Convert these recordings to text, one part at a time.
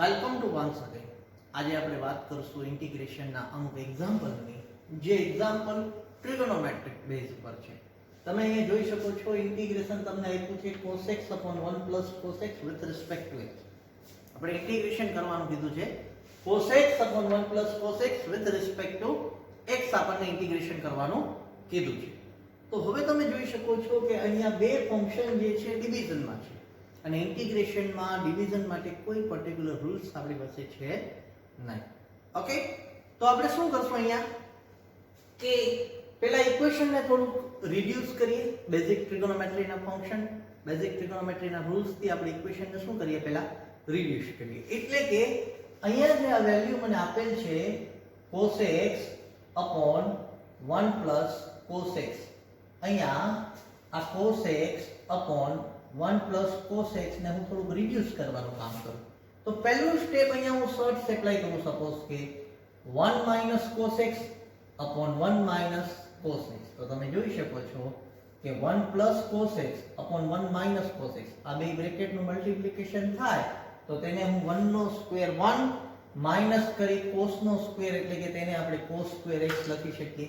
Welcome to once again. આજે આપણે વાત કરશું ઇન્ટિગ્રેશનના અમુક એક્ઝામ્પલની, જે એક્ઝામ્પલ ટ્રિગોનોમેટ્રિક બેઝ પર છે. તમે અહીંયા જોઈ શકો છો ઇન્ટિગ્રેશન તમને આપ્યું છે cos x upon 1 plus cos x with respect to x. આપણે ઇન્ટિગ્રેશન કરવાનું કીધું છે cos x upon 1 plus cos x with respect to x આપણને ઇન્ટિગ્રેશન કરવાનું કીધું છે. તો હવે તમે જોઈ શકો છો કે અહીંયા બે ફંક્શન જે છે ડિવિઝનમાં છે અને ઇન્ટિગ્રેશનમાં ડિવિઝન માટે કોઈ પર્ટિક્યુલર રૂલ્સ આપણી પાસે છે નહીં. ઓકે, તો આપણે શું કરશું અહીંયા કે પહેલા ઇક્વેશનને થોડું રિડ્યુસ કરીએ. બેઝિક ટ્રિગોનોમેટ્રીના ફંક્શન, બેઝિક ટ્રિગોનોમેટ્રીના રૂલ્સથી આપણે ઇક્વેશનને શું કરીએ, પહેલા રિડ્યુસ કરીએ. એટલે કે અહીંયા જે આ વેલ્યુ મને આપેલ છે cos x upon 1 plus cos x, અહીંયા આ cos x upon 1 plus cos x ને હું થોડુંક રિડ્યુસ કરવાનું કામ કરું. તો પહેલું સ્ટેપ અહીંયા હું શોર્ટ્સ એપ્લાય કરું. સપોઝ કે 1 minus cos x upon 1 minus cos x. તો તમે જોઈ શકો છો કે 1 plus cos x upon 1 minus cos x, આ બે બ્રેકેટનું મલ્ટીપ્લિકેશન થાય તો તેને હું 1 નો સ્ક્વેર 1 માઈનસ કરી cos નો સ્ક્વેર એટલે કે તેને આપણે cos સ્ક્વેર x લખી શકીએ.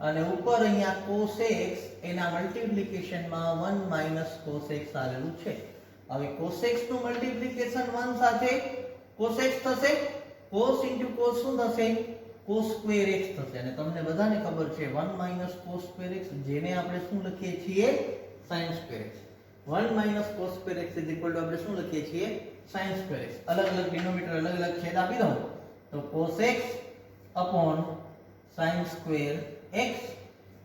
અને ઉપર અહીંયા cos x એના મલ્ટીપ્લિકેશનમાં 1 minus cos x આવેલું છે. હવે cos x નું મલ્ટીપ્લિકેશન 1 સાથે cos x થશે, cos into cos શું થશે, cos square x થશે. અને તમને બધાને ખબર છે 1 minus cos square x જેને આપણે શું લખીએ છીએ, sin square x. 1 minus cos square x is equal to આપણે શું લખીએ છીએ, sin square x. અલગ અલગ ડિનોમિનેટર અલગ અલગ છેદ આપી દઉં તો cos x upon sin square x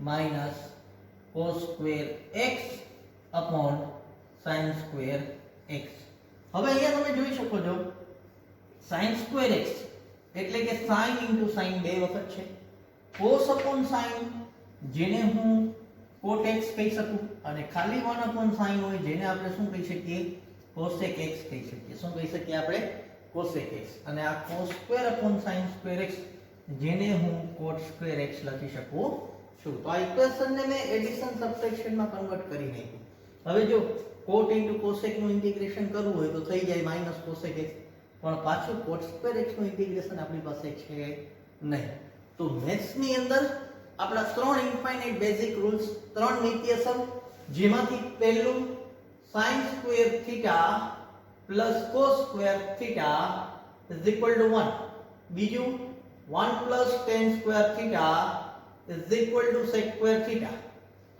minus cos square x upon sin square x. હવે અહીંયા તમે જોઈ શકો છો sin square x એટલે કે sin into sin બે વખત છે, cos upon sin જેને હું cot x કહી શકું, અને ખાલી 1 upon sin હોય જેને આપણે શું કહી શકીએ, cosec x કહી શકીએ. શું કહી શકીએ આપણે, cosec x. અને આ cos square upon sin square x જેને હું cot square x લખી શકું છું. તો આ ઇક્વેશનને મેં એડિશન સબટ્રેક્શનમાં કન્વર્ટ કરી નાખ્યું. હવે જો cot into cosec નું ઇન્ટિગ્રેશન કરવું હોય તો થઈ જાય minus cosec x, પણ પાછું cot square x નું ઇન્ટિગ્રેશન આપણી પાસે છે નહીં. તો મેથ્સ ની અંદર આપણા ત્રણ ઇન્ફાઇનાઇટ બેઝિક રૂલ્સ, ત્રણ નિત્યસમ, જેમાંથી પહેલું sin square theta plus cos square theta is equal to 1, બીજું 1 plus tan square theta is equal to sec square theta,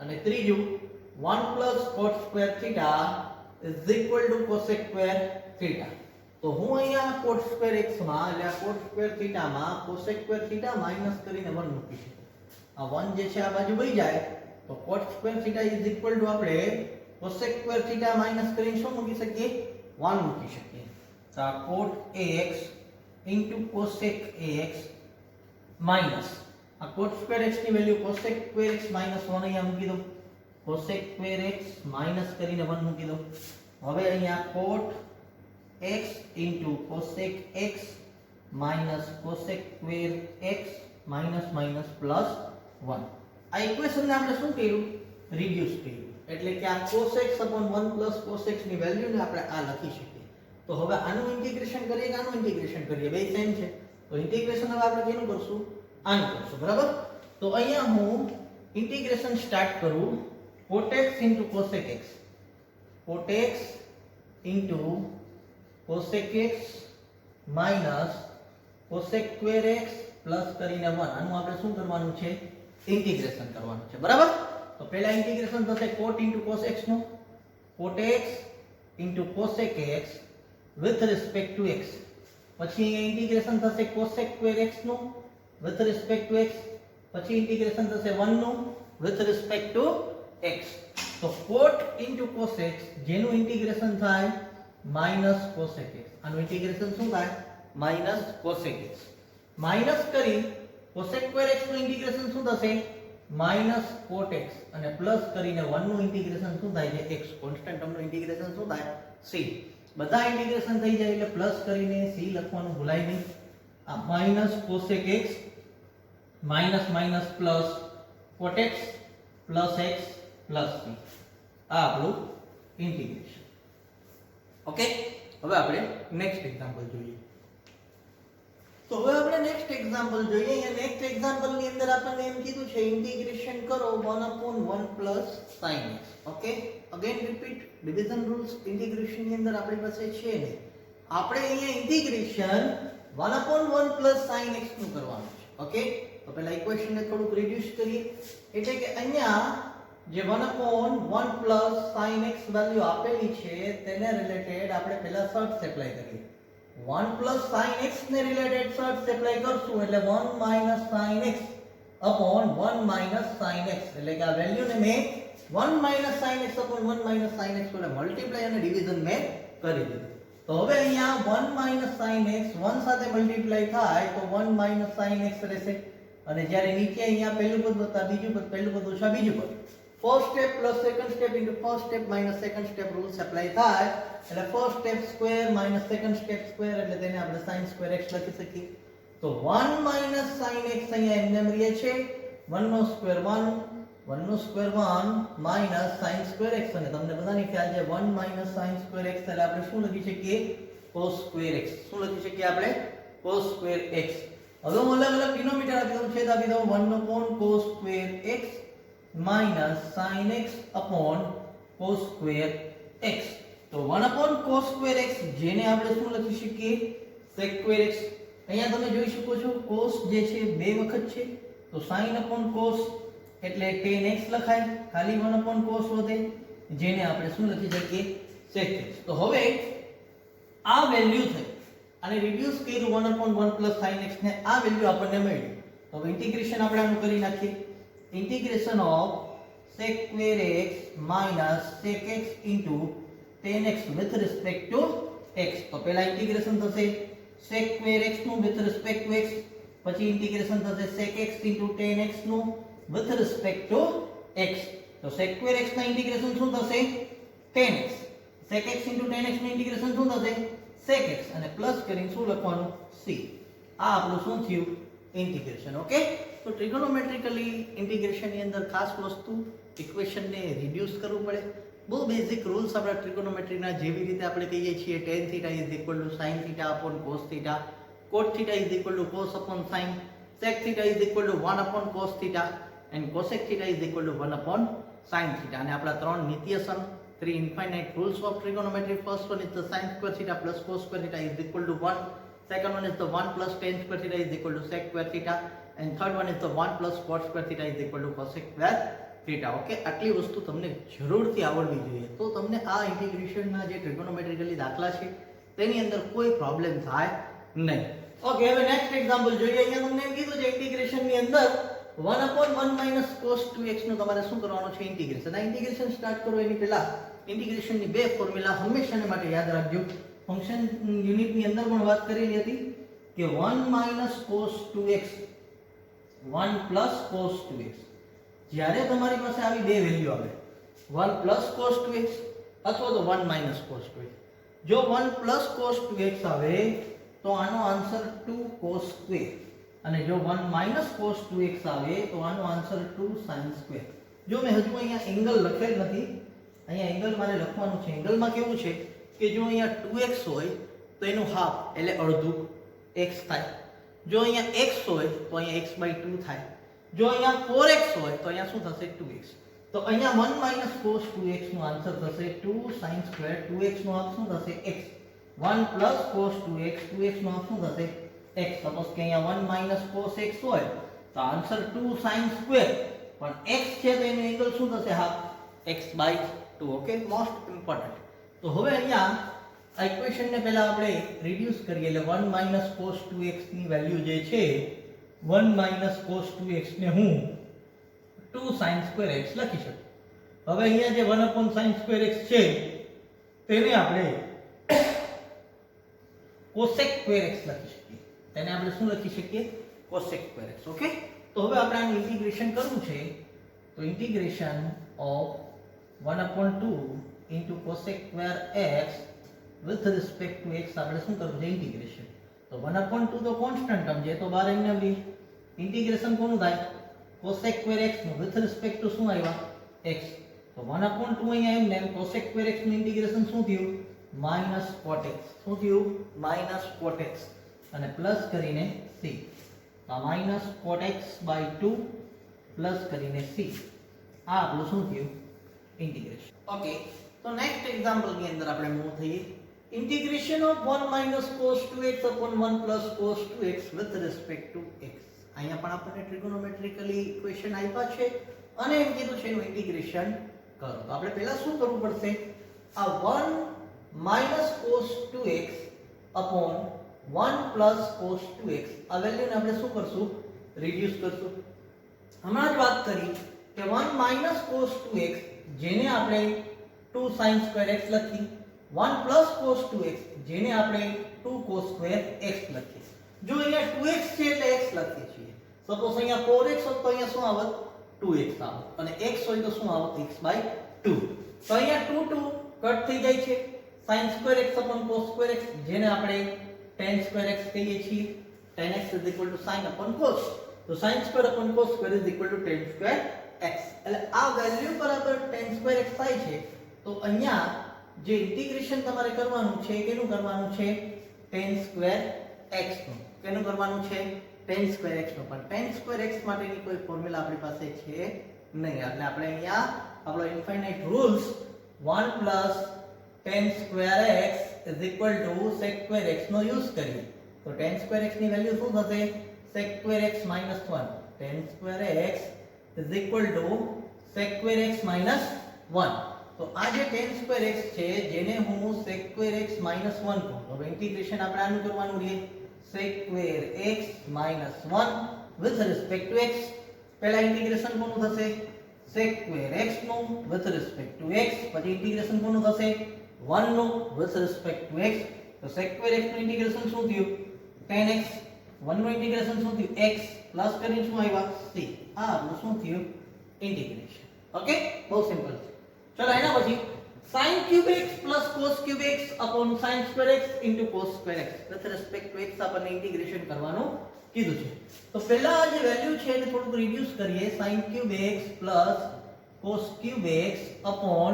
અને ત્રીજું 1 plus cot square theta is equal to cosec square theta. તો હું અહીંયા cot square x માં એટલે આ cot square theta માં cosec square theta માઈનસ કરીને 1 મૂકી શકું. આ 1 જે છે આ બાજુ વહી જાય તો cot square theta is equal to આપણે cosec square theta માઈનસ કરીને શું મૂકી શકીએ, 1 મૂકી શકીએ. તો આ cot ax into cosec ax minus આ cot square x ની value cosec square x minus 1 અહીંયા મૂકી દો, cosec square x માઈનસ કરીને 1 મૂકી દો. હવે અહીંયા cot x into cosec x minus cosec square x minus minus plus 1. આ ઇક્વેશનને આપણે શું કર્યું, રિડ્યુસ કર્યું. એટલે કે આ cos x upon 1 plus cos x ની વેલ્યુને આપણે આ લખી શકીએ. તો હવે આનું ઇન્ટિગ્રેશન કરીએ કે આનું ઇન્ટિગ્રેશન કરીએ, બે સેમ છે. તો ઇન્ટિગ્રેશન હવે આપણે કેનું કરશું, આનું કરશું, બરાબર. તો અહીંયા હું ઇન્ટિગ્રેશન સ્ટાર્ટ કરું cot x into cosec x, cot x into cosec x minus cosec square x plus કરીને 1. આનું આપણે શું કરવાનું છે, ઇન્ટિગ્રેશન કરવાનું છે, બરાબર. તો પહેલા ઇન્ટિગ્રેશન થશે cot into cos x નું, cot x into cosec x with respect to x. પછી અહીંયા ઇન્ટિગ્રેશન થશે cosec square x નું with respect to x. પછી ઇન્ટિગ્રેશન થશે 1 નું with respect to x. તો cot into cos x જેનું ઇન્ટિગ્રેશન થાય minus cosec x, આનું ઇન્ટિગ્રેશન શું થાય, minus cosec x. માઈનસ કરી cosec square x નું ઇન્ટિગ્રેશન શું થશે, minus cot x, અને પ્લસ કરીને 1 નું ઇન્ટિગ્રેશન શું થાય છે, x કોન્સ્ટન્ટ ટર્મનું ઇન્ટિગ્રેશન શું થાય, c. બધા ઇન્ટિગ્રેશન થઈ જાય એટલે પ્લસ કરીને c લખવાનું ભૂલાય નહીં. આ minus cosec x minus minus plus cot x plus x plus c, આ આપણું ઇન્ટિગ્રેશન. ઓકે, હવે આપણે નેક્સ્ટ એક્ઝામ્પલ જોઈએ. તો હવે આપણે નેક્સ્ટ એક્ઝામ્પલ જોઈએ. અહીંયા નેક્સ્ટ એક્ઝામ્પલ ની અંદર આપણને એમ કીધું છે ઇન્ટિગ્રેશન કરો 1/1 sin x. Okay, again repeat, division rules integration ની અંદર આપણી પાસે છે ને, આપણે અહીંયા ઇન્ટિગ્રેશન 1/1 sin x નું કરવાનું છે. ઓકે, તો પહેલા ઇક્વેશન ને થોડુંક રિડ્યુસ કરીએ. એટલે કે અહીંયા જે 1/1 sin x વેલ્યુ આપેલી છે તેને રિલેટેડ આપણે પહેલા શરત એપ્લાય કરીએ. 1 sin x ને રિલેટેડ શરત એપ્લાય કરશું એટલે 1 sin x upon 1 sin x, એટલે કે આ વેલ્યુ ને મેં 1 sin x upon 1 sin x વડે મલ્ટીપ્લાય અને ડિવિઝન મેં કરી દીધું. તો હવે અહીંયા 1 sin x 1 સાથે મલ્ટીપ્લાય થાય તો 1 sin x રહેશે, અને જ્યારે નીચે અહીંયા પહેલું પદ વત્તા બીજું પદ, પહેલું પદ ઓછા બીજું પદ, first step plus second step into first step minus second step rules apply થાય એટલે first step square minus second step square, એટલે તેને આપણે sin સ્ક્વેર x લખી શકીએ. તો 1 sin x અહીંયા એમને રહે છે, 1 નો સ્ક્વેર 1, 1 નો square 1 minus sin square x, અને તમને બધાને ખ્યાલ છે 1 sin સ્ક્વેર x એટલે આપણે શું લખી શકીએ? cos square x. શું લખી શકીએ આપણે? cos square x. હવે હું અલગ અલગ ડિનોમિનેટર આપી દઉં, છેદ આપી દઉં, 1 upon cos square x minus sin x upon cos square x. તો 1 upon cos square x જેને આપણે શું લખી શકીએ? sec square x. અહીંયા તમે જોઈ શકો છો cos જે છે બે વખત છે, તો sin upon cos એટલે tan x લખાય, ખાલી 1 upon cos વધે જેને આપણે શું લખી શકીએ? sec x. તો હવે આ વેલ્યુ થઈ અને રિડ્યુસ કર્યું 1 upon 1 sin x ને, આ વેલ્યુ આપણને મળી. તો હવે ઇન્ટિગ્રેશન આપણે આનું કરી નાખીએ. Integration of sec square x minus sec x into tan x with respect to x. તો પહેલા ઇન્ટિગ્રેશન થશે sec square x નું with respect to x, પછી ઇન્ટિગ્રેશન થશે sec x into tan x નું with respect to x. તો sec square x ના integration શું થશે? tan x. sec x into tan x નું ઇન્ટિગ્રેશન શું થશે? sec x, અને પ્લસ કરીને શું લખવાનું? c. આ આપણું શું થયું? ઇન્ટિગ્રેશન. ઓકે, તો ટ્રિગોનોમેટ્રિકલી ઇન્ટિગ્રેશન ની અંદર ખાસ વસ્તુ ઇક્વેશન ને રિડ્યુસ કરવું પડે. બહુ બેઝિક રૂલ્સ આપણા ટ્રિગોનોમેટ્રીના, જેવી રીતે આપણે કહીએ છીએ tan θ sin θ upon cos θ, cot θ cos upon sin, sec θ 1 upon cos θ and cosec θ 1 upon sin θ. અને આપણા ત્રણ નિત્યસમ, 3 infinite rules of trigonometry. First one is the sin square theta plus cos square theta is equal to 1. Second one is the 1 plus tan square theta is equal to sec square theta, and third one is the 1 plus cot square theta is equal to cosec square theta. Okay, આટલી વસ્તુ તમને જરૂરથી આવડવી જોઈએ, તો તમને આ ઇન્ટિગ્રેશનના જે ટ્રિગોનોમેટ્રિકલી દાખલા છે તેની અંદર કોઈ પ્રોબ્લેમ થાય નહીં. ઓકે, હવે નેક્સ્ટ એક્ઝામ્પલ જોઈએ. અહીંયા તમને એમ કીધું છે ઇન્ટિગ્રેશનની અંદર 1/1 cos 2x નું તમારે શું કરવાનું છે? ઇન્ટિગ્રેશન. આ ઇન્ટિગ્રેશન સ્ટાર્ટ કરો એની પહેલા ઇન્ટિગ્રેશનની બે ફોર્મ્યુલા હંમેશાને માટે યાદ રાખજો. ફંક્શન યુનિટની અંદર પણ વાત કરેલી હતી કે 1 cos 2x 1 cos 2x, જ્યારે તમારી પાસે આવી બે વેલ્યુ આવે 1 cos 2x અથવા તો 1 cos 2x, જો 1 cos 2x આવે તો આનો આન્સર 2 cos square, અને જો 1 cos 2x આવે તો આનો આન્સર 2 sin square. જો મેં હજુ અહીંયા એંગલ લખેલ નથી, અહીંયા એંગલ મારે લખવાનું છે. એંગલમાં કેવું છે કે જો અહીંયા 2x હોય તો એનું હાફ એટલે અડધું x થાય, જો અહીંયા x હોય તો અહીંયા x/2 થાય, જો અહીંયા 4x હોય તો અહીંયા શું થશે? 2x. તો અહીંયા 1 cos 2x નો આન્સર થશે 2 sin square. 2x નો હાફ શું થશે? x. 1 cos 2x, 2x નો હાફ શું થશે? x. સપોઝ કે અહીંયા 1 cos x હોય તો આન્સર 2 sin square, પણ x છે તો એનું એંગલ શું થશે? Half x/2. Okay, most important. તો હવે અહીંયા આ ઇક્વેશન ને પહેલા આપણે રિડ્યુસ કરીએ એટલે 1 cos 2x ની વેલ્યુ જે છે 1 cos 2x ને હું 2 sin square x લખી શકું. હવે અહીંયા જે 1 upon sin square x છે તેને આપણે cosec square x લખી શકીએ. તેને આપણે શું લખી શકીએ? cosec square x. ઓકે, તો હવે આપણે આનું ઇન્ટિગ્રેશન કરવું છે, તો integration of 1 upon 2 into cosec square x with respect to x આપણે શું કરવું છે? ઇન્ટિગ્રેશન. તો 1 upon 2 તો કોન્સ્ટન્ટ ટર્મ છે, તો બહાર એમને બી ઇન્ટિગ્રેશન કોનું થાય? cosec square x નું with respect to શું આવ્યા? x. તો 1 upon 2 અહીંયા એમને cosec square x નું ઇન્ટિગ્રેશન શું થયું? માઇનસ cot x શું થયું માઇનસ cot x અને પ્લસ કરીને c તો minus cot x by 2 plus કરીને c આ આપણું શું થયું ઇન્ટિગ્રેશન. ઓકે તો નેક્સ્ટ એક્ઝામ્પલ ની અંદર આપણે મૂવ થઈએ. integration of 1 minus cos 2x upon 1 plus cos 2x with respect to x. અહીંયા પણ આપણને ટ્રિગોનોમેટ્રિકલી ઇક્વેશન આપ્યા છે અને એમ કીધું છે એનું ઇન્ટિગ્રેશન કરો. તો આપણે પહેલા શું કરવું પડશે આ 1 minus cos 2x upon 1 plus cos 2x આ વેલ્યુને આપણે શું કરશું રિડ્યુસ કરશું. હમણાં જ વાત કરી કે 1 minus cos 2x જેને આપણે 2 sin square x લખી 1 plus cos 2x જેને આપણે 2 cos square x લખીએ. જો અહીંયા 2x છે એટલે x લખીએ છીએ. સપોઝ અહીંયા 4x હોત તો અહીંયા શું આવત 2x આવત અને x હોય તો શું આવત x/2. તો અહીંયા 2 2 કટ થઈ જાય છે. sin square x upon cos square x જેને આપણે tan square x કહીએ છીએ. tan x sin upon cos. તો sin square upon cos square tan square x. એટલે આ વેલ્યુ બરાબર tan square x થાય છે. તો અહીંયા જે ઇન્ટિગ્રેશન તમારે કરવાનું છે કેનું કરવાનું છે tan square x નું. કેનું કરવાનું છે tan square x નું. પણ tan square x માટેની કોઈ ફોર્મ્યુલા આપણી પાસે છે નહીં એટલે આપણે અહીંયા આપણો infinite rules 1 plus tan square x sec square x નો યુઝ કરીએ. તો tan square x ની વેલ્યુ શું થશે sec square x minus 1. tan square x sec square x minus 1. તો આ જે tan square x છે જેને હું sec square x minus 1 કહું. હવે ઇન્ટિગ્રેશન આપણે આનું કરવાનું છે sec square x minus 1 with respect to x. પહેલા ઇન્ટિગ્રેશન કોનું થશે sec square x નું with respect to x. પછી ઇન્ટિગ્રેશન કોનું થશે 1 નું with respect to x. તો sec square x નું ઇન્ટિગ્રેશન શું થયું tan x. 1 નું ઇન્ટિગ્રેશન શું થયું x પ્લસ કરીને શું આવ્યા c. આ આપણું શું થયું ઇન્ટિગ્રેશન. ઓકે બહુ સિમ્પલ છે. ચલો એના પછી sin cube x plus cos cube x upon sin square x into cos square x with respect to x આપણને ઇન્ટિગ્રેશન કરવાનું કીધું છે. તો પહેલા આ જે વેલ્યુ છે એને થોડુંક રિડ્યુસ કરીએ. sin cube x plus cos cube x upon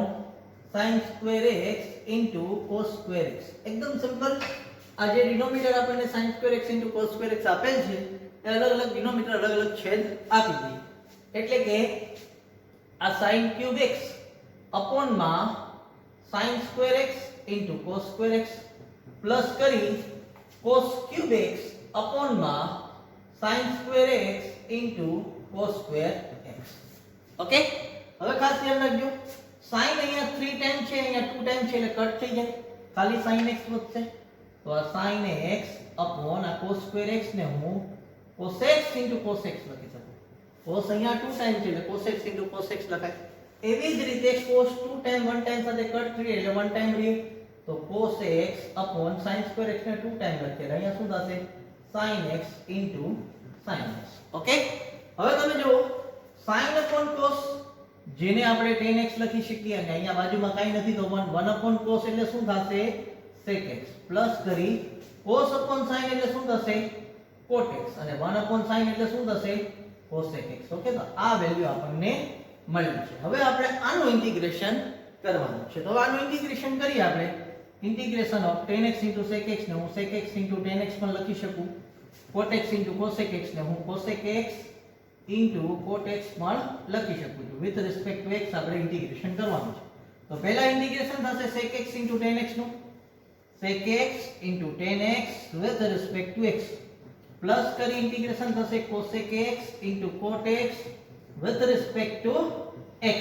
sin square x into cos square x. એકદમ સિમ્પલ. આ જે ડિનોમિનેટર આપણને sin square x into cos square x આપેલ છે એ અલગ અલગ ડિનોમિનેટર અલગ અલગ છેદ આપી દઈએ. એટલે કે આ sin cube x upon માં sin square x into cos square x plus કરી cos cube x upon માં sin square x into cos square x. Okay હવે ખાસ ધ્યાન રાખજો sin અહીંયા 3 ટાઈમ છે અહીંયા 2 ટાઈમ છે એટલે કટ થઈ જાય ખાલી sin x વધશે. તો આ sin x upon આ cos square x ને હું cos x into cos x લખી શકું. cos અહીંયા 2 ટાઈમ છે એટલે cos x into cos x લખાય. એવી જ રીતે cos 2 ટાઈમ 1 ટાઈમ સાથે કટ કરીએ એટલે 1 ટાઈમ રહે. તો cos x upon sin square x ને 2 ટાઈમ લખીએ એટલે અહીંયા શું થશે sin x into sin x. Okay હવે તમે જુઓ sin upon cos જેને આપણે tan x લખી શકીએ અને અહીંયા બાજુમાં કાઈ નથી તો 1 upon cos એટલે શું થશે sec x પ્લસ કરી cos upon sin એટલે શું થશે cot x અને 1 upon sin એટલે શું થશે cosec x. ઓકે તો આ વેલ્યુ આપણને મળ્યું છે. હવે આપણે આનું ઇન્ટિગ્રેશન કરવાનું છે. તો આનું ઇન્ટિગ્રેશન કરીએ આપણે. Integration of tan x sec x ને હું sec x tan x પણ લખી શકું. cot x cosec x ને હું cosec x cot x પણ લખી શકું છું. વિથ રિસ્પેક્ટ ટુ x આપણે ઇન્ટિગ્રેશન કરવાનું છે. તો પહેલા ઇન્ટિગ્રેશન થશે sec x tan x નું sec x tan x with respect to x plus કરી ઇન્ટિગ્રેશન થશે cosec x cot x with respect to x.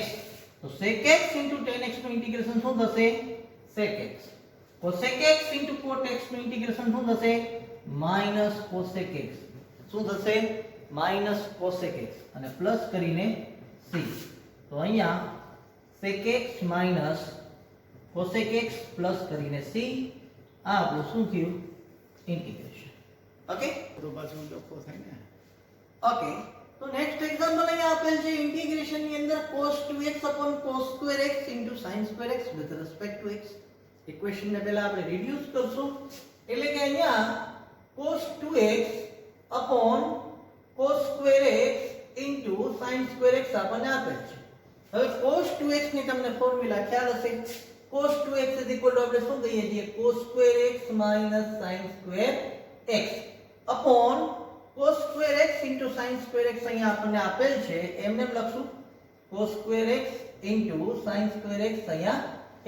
તો sec x tan x નું ઇન્ટિગ્રેશન શું થશે sec x. cosec x cot x નું integration શું થશે minus cosec x. શું થશે minus cosec x અને પ્લસ કરીને c. તો અહીંયા sec x minus cosec x plus કરીને c આ આપણું શું થયું ઇન્ટિગ્રેશન. ઓકે તો પાછું લખો થાય ને. ઓકે તો નેક્સ્ટ એક્ઝામ્પલ અહીંયા આપેલ છે ઇન્ટિગ્રેશન ની અંદર cos 2x upon cos square x into sin square x with respect to x. Equation ને પહેલા આપણે રિડ્યુસ કરશું એટલે કે અહીંયા cos 2x upon cos square x into sin square x આપણને આપેલ છે. હવે cos 2x ની તમને ફોર્મ્યુલા ખ્યાલ હશે cos 2x is equal to આપણે શું કહીએ છીએ cos square x minus sin square x upon cos square x into sin square x અહીંયા આપણને આપેલ છે એમને લખશું cos square x into sin square x અહીંયા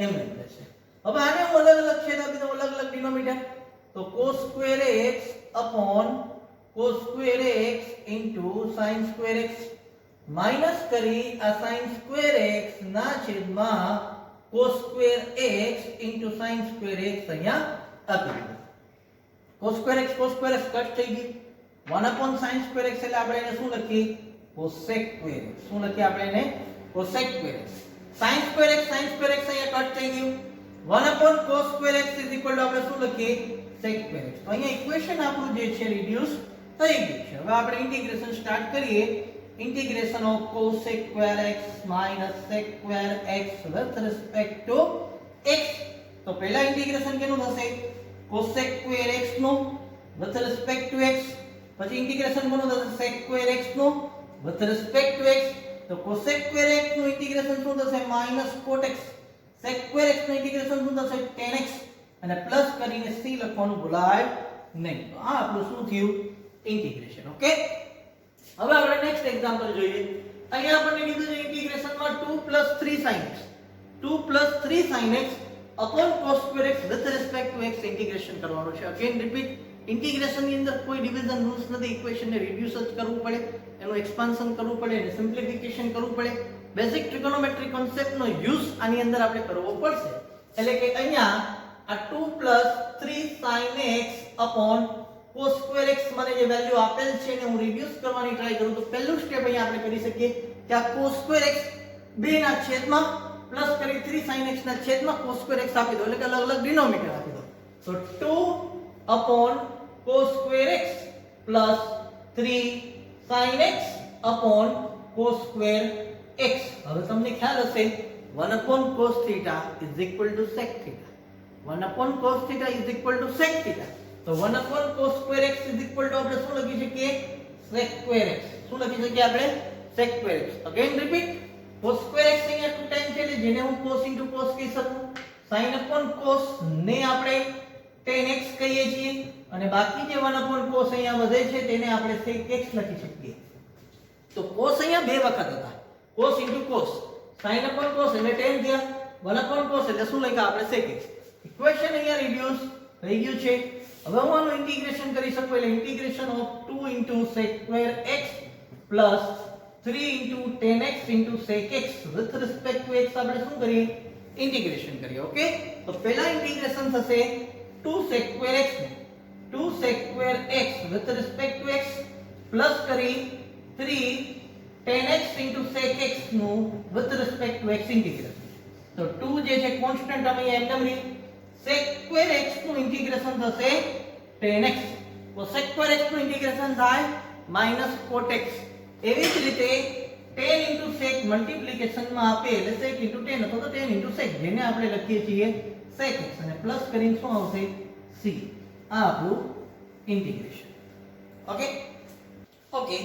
એમને રહેશે હવે આને હું અલગ અલગ છેદ આપી દઉં અલગ અલગ ડિનોમિનેટર તો cos square x upon cos square x into sin square x minus કરી આ sin square x ના છેદમાં cos square x into sin square x અહીંયા આપી દીધું cos square x કટ થઈ ગયું 1 upon sin square x એટલે આપણે એને શું લખીએ cosec square x શું લખીએ આપણે એને cosec square x sin square x અહીંયા કટ થઈ ગયું 1 upon cos square x is equal to આપણે શું લખીએ sec square x તો અહીંયા ઇક્વેશન આપણું જે છે રિડ્યુસ થઈ ગયું છે હવે આપણે ઇન્ટિગ્રેશન સ્ટાર્ટ કરીએ integration of cosec square x minus sec square x with respect to x તો પહેલા ઇન્ટિગ્રેશન કેનું થશે cosec square x નું with respect to x પછી ઇન્ટિગ્રેશન કોનું થશે sec square x નું with respect to x તો cosec square x નું ઇન્ટિગ્રેશન શું થશે minus cot x sec square x નું ઇન્ટિગ્રેશન શું થશે tan x અને પ્લસ કરીને c લખવાનું ભૂલાય નહીં તો આ આપણું શું થયું ઇન્ટિગ્રેશન ઓકે હવે આપણે નેક્સ્ટ એક્ઝામ્પલ જોઈએ અહીંયા આપણને કીધું છે ઇન્ટિગ્રેશનમાં 2 + 3 sin x 2 + 3 sin x upon cos square x with respect to x integration કરવાનું છે અગેન રિપીટ ઇન્ટિગ્રેશન ની અંદર કોઈ ડિવિઝન રૂલ્સ નથી ઇક્વેશન ને રિડ્યુસ જ કરવું પડે એનું એક્સપાન્શન કરવું પડે અને સિમ્પ્લિફિકેશન કરવું પડે બેઝિક ટ્રિગોનોમેટ્રી કોન્સેપ્ટ નો યુઝ આની અંદર આપણે કરવો પડશે એટલે કે અહીંયા આ 2 + 3 sin x upon cos square x મને જે વેલ્યુ આપેલ છે ને હું રિડ્યુસ કરવાની ટ્રાય કરું તો પહેલું સ્ટેપ અહીંયા આપણે કરી શકીએ કે આ cos square x 2 ના છેદમાં પ્લસ કરી 3 sin x ના છેદમાં cos square x આપી દો એટલે કે અલગ અલગ ડિનોમિનેટર આપી દો તો 2 upon cos square x plus 3 sin x upon cos square x હવે તમને ખ્યાલ હશે 1 upon cos theta is equal to sec theta 1 upon cos theta is equal to sec theta તો 1 upon cos square x is equal to આપણે શું લખી શકીએ sec square x શું લખી શકીએ આપણે sec square x again repeat cos square x અહીંયા 2 ટાઈમ છે એટલે જેને હું cos into cos કહી શકું sin upon cos ને આપણે tan x કહીએ છીએ અને બાકી જે 1 upon cos અહીંયા વધે છે તેને આપણે sec x લખી શકીએ તો cos અહીંયા બે વખત હતા cos into cos sin upon cos એટલે tan થયા 1 upon cos એટલે શું લખ્યા આપણે sec x ઇક્વેશન અહીંયા રિડ્યુસ થઈ ગયું છે હવે હું આનું ઇન્ટિગ્રેશન કરી શકું એટલે integration of 2 into sec square x plus 3 into tan x into sec x with respect to x આપણે શું કરીએ ઇન્ટિગ્રેશન કરીએ ઓકે તો પહેલા ઇન્ટિગ્રેશન થશે 2 sec square x ને 2 sec square x with respect to x plus કરી 3 tan x into sec x નું with respect to x integration તો 2 જે છે કોન્સ્ટન્ટ અમે એમનેમ રહી sec square x નું ઇન્ટિગ્રેશન થશે tan x તો sec square x નું ઇન્ટિગ્રેશન થાય minus cot x એવી જ રીતે tan into sec મલ્ટીપ્લિકેશન માં આપે એટલે sec into tan અથવા તો tan into sec જેને આપણે લખીએ છીએ sec x અને પ્લસ કરીને શું આવશે c આ આપણું ઇન્ટિગ્રેશન ઓકે ઓકે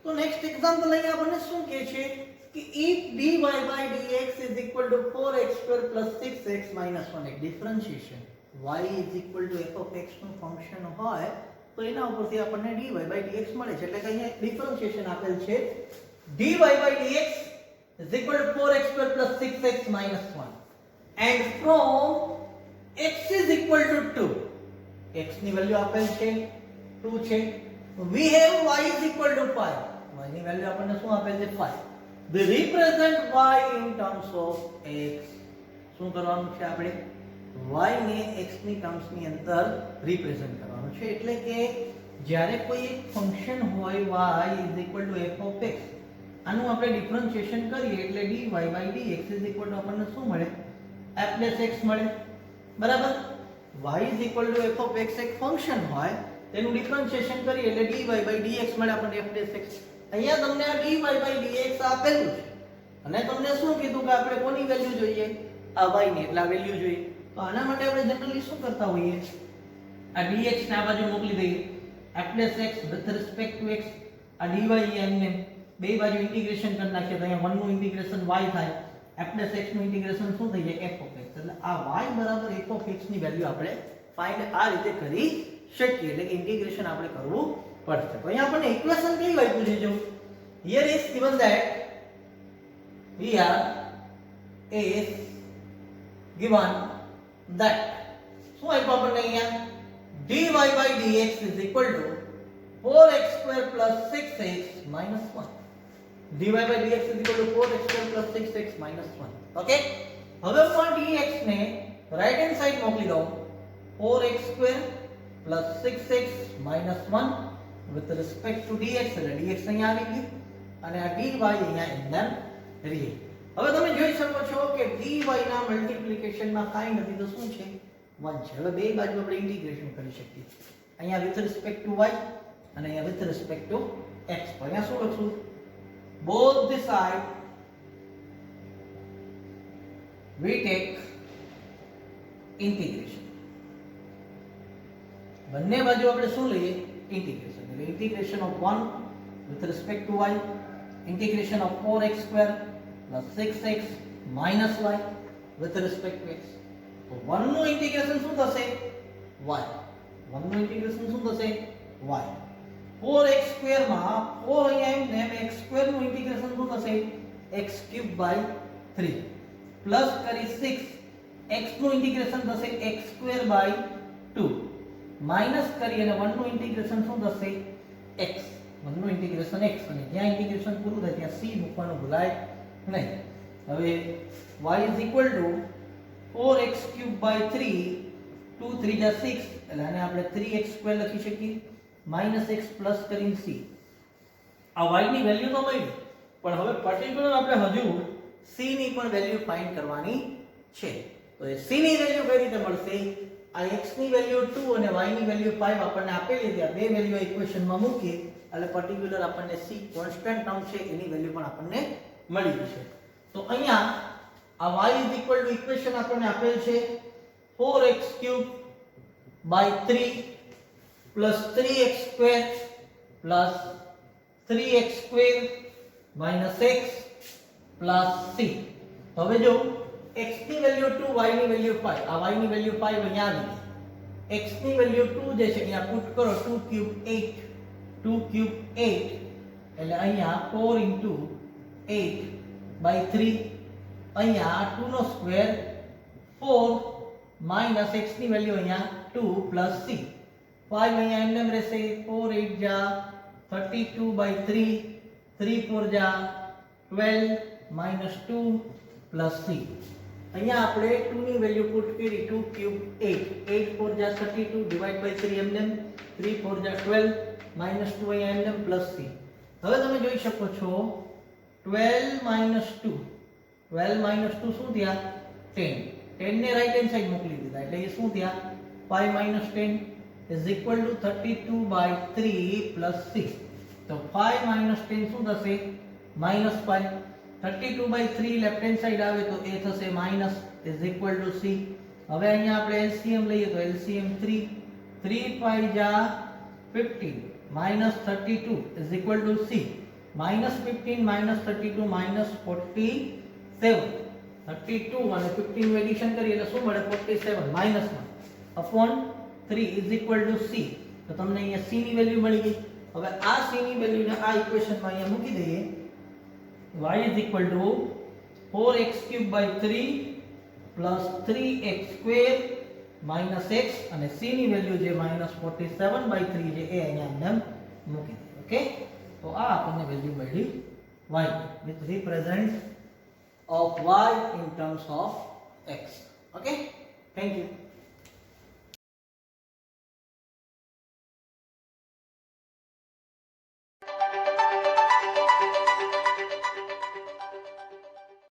તો નેક્સ્ટ એક્ઝામ્પલ અહીંયા આપણને શું કહે છે कि if dy by dx is equal to 4x square plus 6x minus 1 એક differentiation y is equal to f of x નું ફંક્શન હોય તો એના ઉપરથી આપણને dy by dx મળે છે એટલે કે અહીંયા ડિફરન્શિએશન આપેલ છે dy by dx is equal to 4x square plus 6x minus 1 and from x is equal to 2 x ની વેલ્યુ આપેલ છે 2 છે we have y is equal to 5 y ની વેલ્યુ આપણને શું આપેલ છે 5 they represent y in terms of x શું કરવાનું છે આપણે y ને x ની ટર્મ્સ ની અંદર રિપ્રેઝન્ટ કરવાનું છે એટલે કે જ્યારે કોઈ એક ફંક્શન હોય y f of x આનું આપણે ડિફરન્શિએશન કરીએ એટલે dy by dx આપણને શું મળે f x મળે બરાબર y f of x એક ફંક્શન હોય તેનું ડિફરન્શિએશન કરીએ એટલે dy by dx મળે આપણને f x અહીંયા તમને આ dy by dx આપેલું છે અને તમને શું કીધું કે આપણે કોની વેલ્યુ જોઈએ આ y ની એટલે આ વેલ્યુ જોઈએ તો આના માટે આપણે જનરલી શું કરતા હોઈએ આ dx ને આ બાજુ મોકલી દઈએ f x with respect to x આ dy એમને બે બાજુ ઇન્ટિગ્રેશન કરી નાખીએ તો અહીંયા 1 નું ઇન્ટિગ્રેશન y થાય f ડેશ x નું ઇન્ટિગ્રેશન શું થઈ જાય f ઓફ x, એટલે આ y બરાબર f ઓફ x ની વેલ્યુ આપણે ફાઇન્ડ આ રીતે કરી શકીએ, એટલે કે ઇન્ટિગ્રેશન આપણે કરવું પડશે. તો અહીંયા આપણને ઇક્વેશન કેવી આપ્યું છે? જો here is given that here is given that શું આપ્યું આપણને અહીંયા dy by dx is equal to 4x square plus 6x minus 1. dy by dx is equal to 4x square plus 6x minus 1. Okay, હવે હું dx ને right hand side મોકલી દઉં. 4x square plus 6x minus 1 with respect to dx, એટલે dx અહીંયા આવી ગયું અને આ dy અહીંયા એમનેમ રહી. હવે તમે જોઈ શકો છો કે dy ના મલ્ટીપ્લિકેશન માં કાઈ નથી તો શું છે 1 છે. હવે બે બાજુ આપણે ઇન્ટિગ્રેશન કરી શકીએ. અહીંયા with respect to y અને અહીંયા with respect to x. તો અહીંયા શું લખશું? both the side we take integration. બંને બાજુ આપણે શું લઈએ? ઇન્ટિગ્રેશન. એટલે integration of 1 with respect to y, integration of 4x square plus 6x minus y with respect to x. તો 1 નું ઇન્ટિગ્રેશન શું થશે? y. 1 નું ઇન્ટિગ્રેશન શું થશે? y. 4x square માં 4 અહીંયા એમ x square નું ઇન્ટિગ્રેશન શું થશે? x cube by 3 પ્લસ કરી 6 x નું ઇન્ટિગ્રેશન થશે x square by 2 માઈનસ કરી અને 1 નું ઇન્ટિગ્રેશન શું થશે? x. 1 નું ઇન્ટિગ્રેશન x અને જ્યાં ઇન્ટિગ્રેશન પૂરું થાય ત્યાં c મૂકવાનું ભૂલાય નહીં. હવે y is equal to 4x cube by 3 2 3 જા 6 એટલે આને આપણે 3x square લખી શકીએ minus x પ્લસ કરીને c. આ y ની વેલ્યુ તો મળી, પણ હવે પર્ટિક્યુલર આપણે હજુ c ની પણ વેલ્યુ ફાઇન્ડ કરવાની છે. તો એ c ની વેલ્યુ કઈ રીતે મળશે? આ x ની વેલ્યુ 2 અને y ની વેલ્યુ 5 આપણને આપેલી છે. આ બે વેલ્યુ ઇક્વેશનમાં મૂકીએ એટલે પર્ટિક્યુલર આપણને c કોન્સ્ટન્ટ ટર્મ છે એની વેલ્યુ પણ આપણને મળી જશે. તો અહીંયા આ y ઇક્વેશન આપણને આપેલ છે 4x cube by 3 plus 3x square plus 3x square minus x plus c. હવે જો x ની વેલ્યુ 2 y ની વેલ્યુ 5, આ y ની વેલ્યુ 5 અહીંયા આવી ગઈ. x ની વેલ્યુ 2 જે છે અહીંયા પુટ કરો 2 cube 8 એટલે અહીંયા 4 into 8 by 3 અહીંયા 2 નો સ્ક્વેર 4 minus x ની વેલ્યુ અહીંયા 2 plus c. 5 અહીંયા એમનેમ રહેશે 4 8 જા 32 by 3 3 4 જા 12 minus 2 plus c. અહીંયા આપણે 2 ની વેલ્યુ પુટ કરી 2 cube 8 8 4 જા 32 divide by 3 એમનેમ 3 4 જા 12 minus 2 અહીંયા એમનેમ plus c. હવે તમે જોઈ શકો છો 12 minus 2 શું થયા 10 ને રાઈટ હેન્ડ સાઈડ મોકલી દીધા એટલે એ શું થયા 5 minus 10 is equal to 32 by 3 plus 6. તો 5 minus 10 શું થશે minus 5. 32 by 3 left hand side આવે તો એ થશે minus is equal to c. હવે અહીંયા આપણે LCM લઈએ તો LCM 3 5 જા 15 minus 32 is equal to c. minus 15 minus 32 minus 47. 32 અને 15 નું એડિશન કરીએ એટલે શું મળે 47 minus 1 upon 3 is equal to c. તો તમને અહીંયા c ની વેલ્યુ મળી ગઈ. હવે આ c ની વેલ્યુને આ ઇક્વેશનમાં અહીંયા મૂકી દઈએ. y is equal to 4x cube by 3 plus 3x square minus x અને c ની વેલ્યુ જે -47 by 3 છે એ અહીંયા આપણે મૂકી દઈએ. ઓકે, તો આ આપણને વેલ્યુ મળી y with represent of y in terms of x. Okay, thank you.